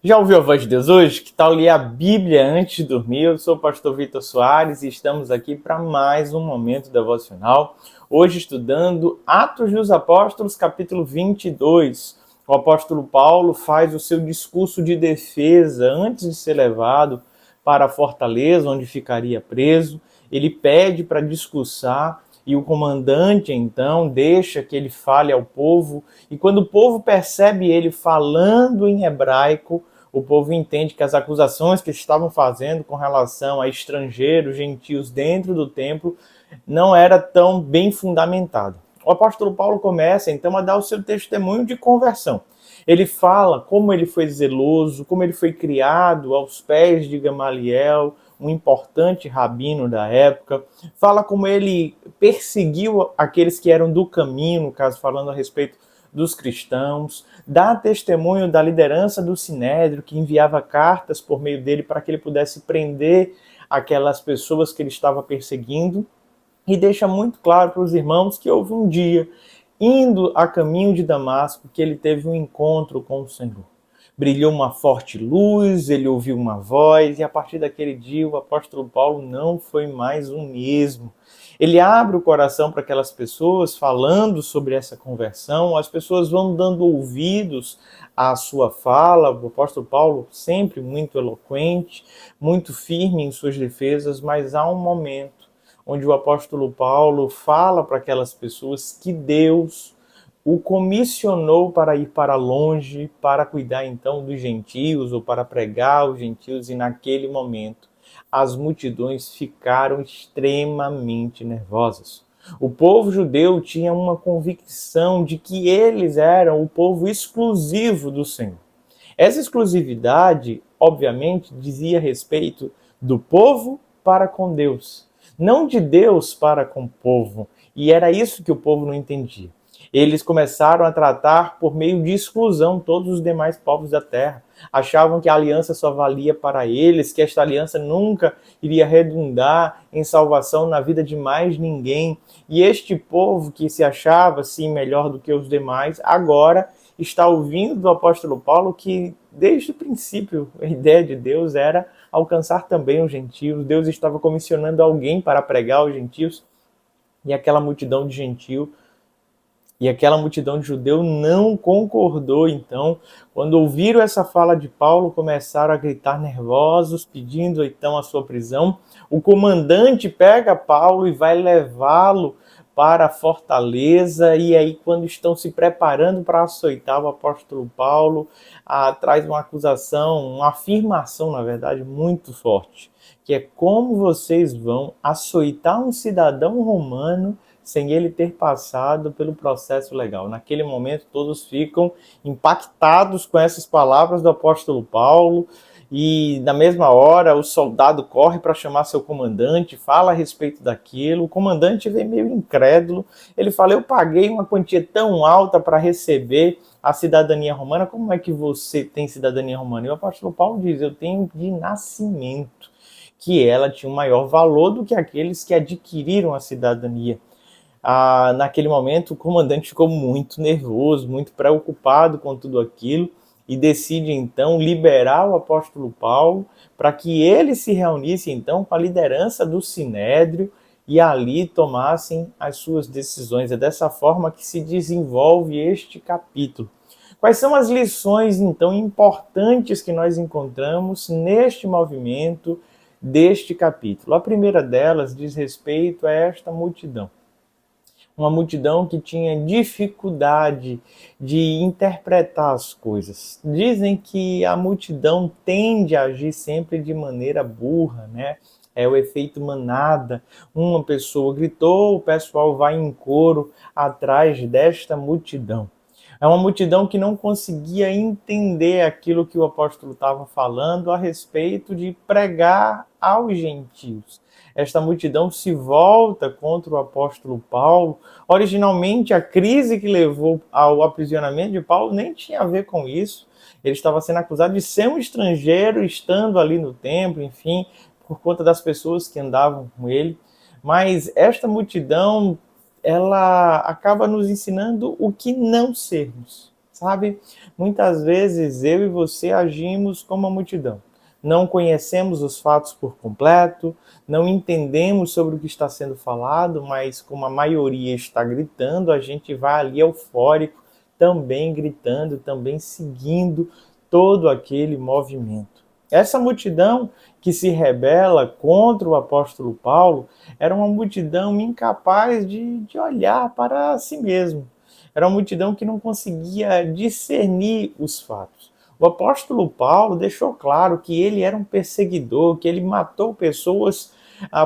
Já ouviu a voz de Deus hoje? Que tal ler a Bíblia antes de dormir? Eu sou o pastor Vitor Soares e estamos aqui para mais um momento devocional. Hoje estudando Atos dos Apóstolos, capítulo 22. O apóstolo Paulo faz o seu discurso de defesa antes de ser levado para a fortaleza, onde ficaria preso. Ele pede para discursar e o comandante, então, deixa que ele fale ao povo. E quando o povo percebe ele falando em hebraico, o povo entende que as acusações que estavam fazendo com relação a estrangeiros, gentios dentro do templo, não era tão bem fundamentado. O apóstolo Paulo começa, então, a dar o seu testemunho de conversão. Ele fala como ele foi zeloso, como ele foi criado aos pés de Gamaliel, um importante rabino da época. Fala como ele perseguiu aqueles que eram do caminho, no caso, falando a respeito dos cristãos, dá testemunho da liderança do Sinédrio, que enviava cartas por meio dele para que ele pudesse prender aquelas pessoas que ele estava perseguindo, e deixa muito claro para os irmãos que houve um dia, indo a caminho de Damasco, que ele teve um encontro com o Senhor. Brilhou uma forte luz, ele ouviu uma voz, e a partir daquele dia o apóstolo Paulo não foi mais o mesmo. Ele abre o coração para aquelas pessoas, falando sobre essa conversão, as pessoas vão dando ouvidos à sua fala. O apóstolo Paulo sempre muito eloquente, muito firme em suas defesas, mas há um momento onde o apóstolo Paulo fala para aquelas pessoas que Deus o comissionou para ir para longe, para cuidar então dos gentios, ou para pregar aos gentios, e naquele momento as multidões ficaram extremamente nervosas. O povo judeu tinha uma convicção de que eles eram o povo exclusivo do Senhor. Essa exclusividade, obviamente, dizia respeito do povo para com Deus, não de Deus para com o povo. E era isso que o povo não entendia. Eles começaram a tratar por meio de exclusão todos os demais povos da terra. Achavam que a aliança só valia para eles, que esta aliança nunca iria redundar em salvação na vida de mais ninguém. E este povo que se achava assim melhor do que os demais, agora está ouvindo do apóstolo Paulo que desde o princípio a ideia de Deus era alcançar também os gentios. Deus estava comissionando alguém para pregar aos gentios, e aquela multidão de gentio e aquela multidão de judeu não concordou. Então, quando ouviram essa fala de Paulo, começaram a gritar nervosos, pedindo então a sua prisão. O comandante pega Paulo e vai levá-lo para a fortaleza, e aí quando estão se preparando para açoitar o apóstolo Paulo, traz uma acusação, uma afirmação, na verdade, muito forte, que é: como vocês vão açoitar um cidadão romano sem ele ter passado pelo processo legal? Naquele momento todos ficam impactados com essas palavras do apóstolo Paulo, e na mesma hora o soldado corre para chamar seu comandante, fala a respeito daquilo. O comandante vem meio incrédulo, ele fala: eu paguei uma quantia tão alta para receber a cidadania romana, como é que você tem cidadania romana? E o apóstolo Paulo diz: eu tenho de nascimento, que ela tinha um maior valor do que aqueles que adquiriram a cidadania. Naquele momento o comandante ficou muito nervoso, muito preocupado com tudo aquilo, e decide então liberar o apóstolo Paulo para que ele se reunisse então com a liderança do Sinédrio e ali tomassem as suas decisões. É dessa forma que se desenvolve este capítulo. Quais são as lições então importantes que nós encontramos neste movimento deste capítulo? A primeira delas diz respeito a esta multidão. Uma multidão que tinha dificuldade de interpretar as coisas. Dizem que a multidão tende a agir sempre de maneira burra, né? É o efeito manada. Uma pessoa gritou, o pessoal vai em coro atrás desta multidão. É uma multidão que não conseguia entender aquilo que o apóstolo estava falando a respeito de pregar aos gentios. Esta multidão se volta contra o apóstolo Paulo. Originalmente, a crise que levou ao aprisionamento de Paulo nem tinha a ver com isso. Ele estava sendo acusado de ser um estrangeiro, estando ali no templo, enfim, por conta das pessoas que andavam com ele. Mas esta multidão, ela acaba nos ensinando o que não sermos. Sabe, muitas vezes eu e você agimos como a multidão. Não conhecemos os fatos por completo, não entendemos sobre o que está sendo falado, mas como a maioria está gritando, a gente vai ali eufórico, também gritando, também seguindo todo aquele movimento. Essa multidão que se rebela contra o apóstolo Paulo era uma multidão incapaz de olhar para si mesmo. Era uma multidão que não conseguia discernir os fatos. O apóstolo Paulo deixou claro que ele era um perseguidor, que ele matou pessoas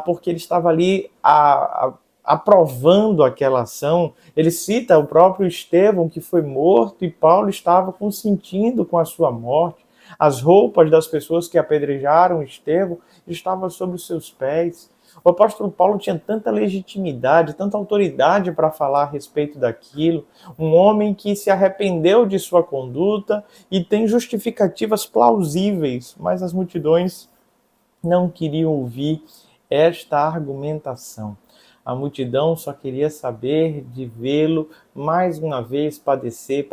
porque ele estava ali aprovando aquela ação. Ele cita o próprio Estevão, que foi morto, e Paulo estava consentindo com a sua morte. As roupas das pessoas que apedrejaram Estevão estavam sobre os seus pés. O apóstolo Paulo tinha tanta legitimidade, tanta autoridade para falar a respeito daquilo. Um homem que se arrependeu de sua conduta e tem justificativas plausíveis, mas as multidões não queriam ouvir esta argumentação. A multidão só queria saber de vê-lo mais uma vez padecer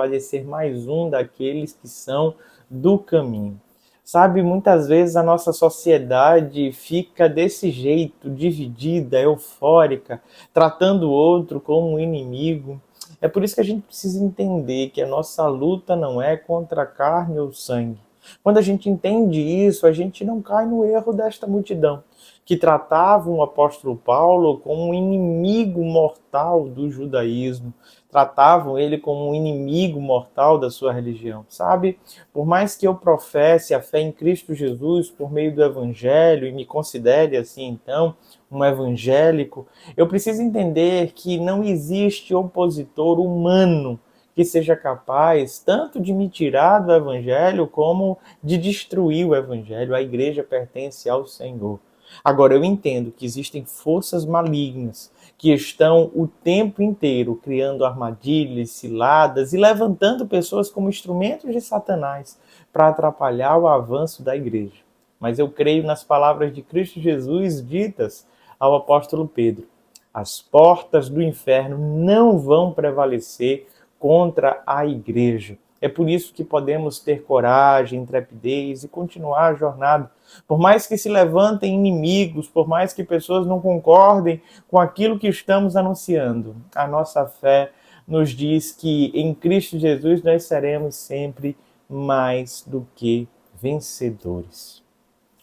mais um daqueles que são do caminho. Sabe, muitas vezes a nossa sociedade fica desse jeito, dividida, eufórica, tratando o outro como um inimigo. É por isso que a gente precisa entender que a nossa luta não é contra a carne ou sangue. Quando a gente entende isso, a gente não cai no erro desta multidão, que tratava o apóstolo Paulo como um inimigo mortal do judaísmo, tratavam ele como um inimigo mortal da sua religião, sabe? Por mais que eu professe a fé em Cristo Jesus por meio do Evangelho e me considere assim, então, um evangélico, eu preciso entender que não existe opositor humano que seja capaz tanto de me tirar do Evangelho como de destruir o Evangelho. A igreja pertence ao Senhor. Agora, eu entendo que existem forças malignas que estão o tempo inteiro criando armadilhas, ciladas e levantando pessoas como instrumentos de Satanás para atrapalhar o avanço da igreja. Mas eu creio nas palavras de Cristo Jesus ditas ao apóstolo Pedro: as portas do inferno não vão prevalecer contra a igreja. É por isso que podemos ter coragem, intrepidez e continuar a jornada. Por mais que se levantem inimigos, por mais que pessoas não concordem com aquilo que estamos anunciando, a nossa fé nos diz que em Cristo Jesus nós seremos sempre mais do que vencedores.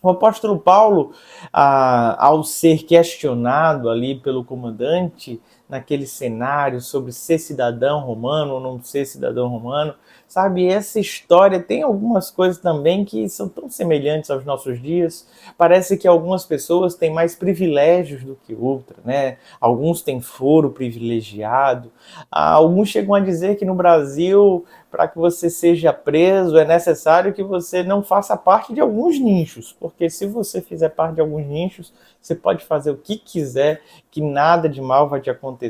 O apóstolo Paulo, ao ser questionado ali pelo comandante, naquele cenário sobre ser cidadão romano ou não ser cidadão romano, sabe, essa história tem algumas coisas também que são tão semelhantes aos nossos dias. Parece que algumas pessoas têm mais privilégios do que outras, né? Alguns têm foro privilegiado. Alguns chegam a dizer que no Brasil, para que você seja preso, é necessário que você não faça parte de alguns nichos, porque se você fizer parte de alguns nichos, você pode fazer o que quiser, que nada de mal vai te acontecer.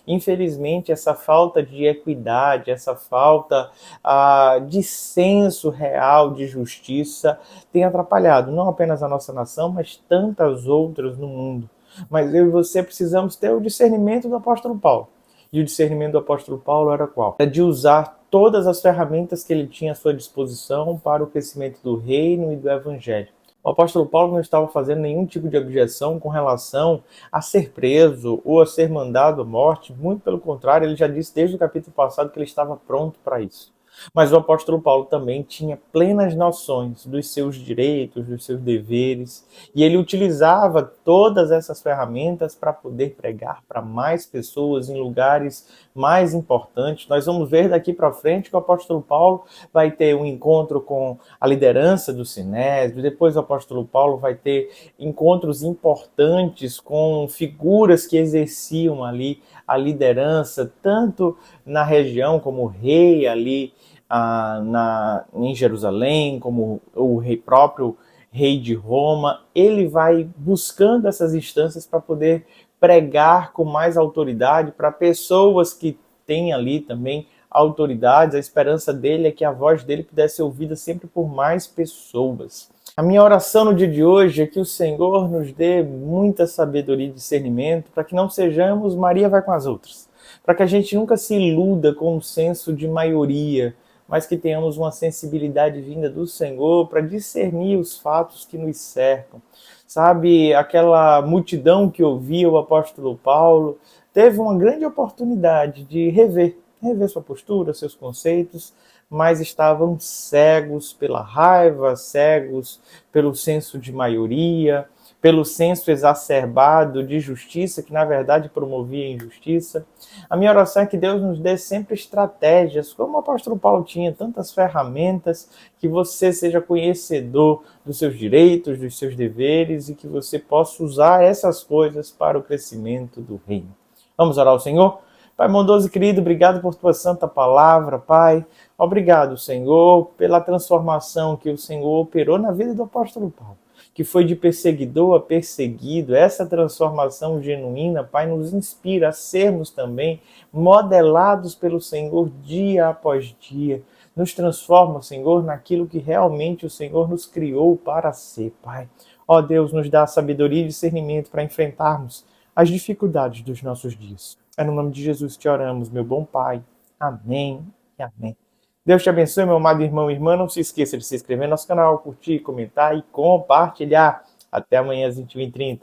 Infelizmente, essa falta de equidade, essa falta de senso real de justiça tem atrapalhado não apenas a nossa nação, mas tantas outras no mundo. Mas eu e você precisamos ter o discernimento do apóstolo Paulo. E o discernimento do apóstolo Paulo era qual? É de usar todas as ferramentas que ele tinha à sua disposição para o crescimento do reino e do evangelho. O apóstolo Paulo não estava fazendo nenhum tipo de objeção com relação a ser preso ou a ser mandado à morte. Muito pelo contrário, ele já disse desde o capítulo passado que ele estava pronto para isso. Mas o apóstolo Paulo também tinha plenas noções dos seus direitos, dos seus deveres, e ele utilizava todas essas ferramentas para poder pregar para mais pessoas em lugares mais importantes. Nós vamos ver daqui para frente que o apóstolo Paulo vai ter um encontro com a liderança do Sinédrio, depois o apóstolo Paulo vai ter encontros importantes com figuras que exerciam ali a liderança, tanto na região como o rei ali em Jerusalém, como o próprio rei de Roma. Ele vai buscando essas instâncias para poder pregar com mais autoridade para pessoas que têm ali também autoridades. A esperança dele é que a voz dele pudesse ser ouvida sempre por mais pessoas. A minha oração no dia de hoje é que o Senhor nos dê muita sabedoria e discernimento para que não sejamos Maria vai com as outras, para que a gente nunca se iluda com um senso de maioria, mas que tenhamos uma sensibilidade vinda do Senhor para discernir os fatos que nos cercam. Sabe, aquela multidão que ouvia o apóstolo Paulo teve uma grande oportunidade de rever sua postura, seus conceitos, mas estavam cegos pela raiva, cegos pelo senso de maioria, pelo senso exacerbado de justiça, que na verdade promovia injustiça. A minha oração é que Deus nos dê sempre estratégias, como o apóstolo Paulo tinha, tantas ferramentas, que você seja conhecedor dos seus direitos, dos seus deveres, e que você possa usar essas coisas para o crescimento do reino. Vamos orar ao Senhor? Pai bondoso e querido, obrigado por tua santa palavra, Pai. Obrigado, Senhor, pela transformação que o Senhor operou na vida do apóstolo Paulo, que foi de perseguidor a perseguido. Essa transformação genuína, Pai, nos inspira a sermos também modelados pelo Senhor dia após dia. Nos transforma, Senhor, naquilo que realmente o Senhor nos criou para ser, Pai. Ó Deus, nos dá sabedoria e discernimento para enfrentarmos as dificuldades dos nossos dias. É no nome de Jesus que oramos, meu bom Pai. Amém e amém. Deus te abençoe, meu amado irmão e irmã. Não se esqueça de se inscrever no nosso canal, curtir, comentar e compartilhar. Até amanhã às 21h30.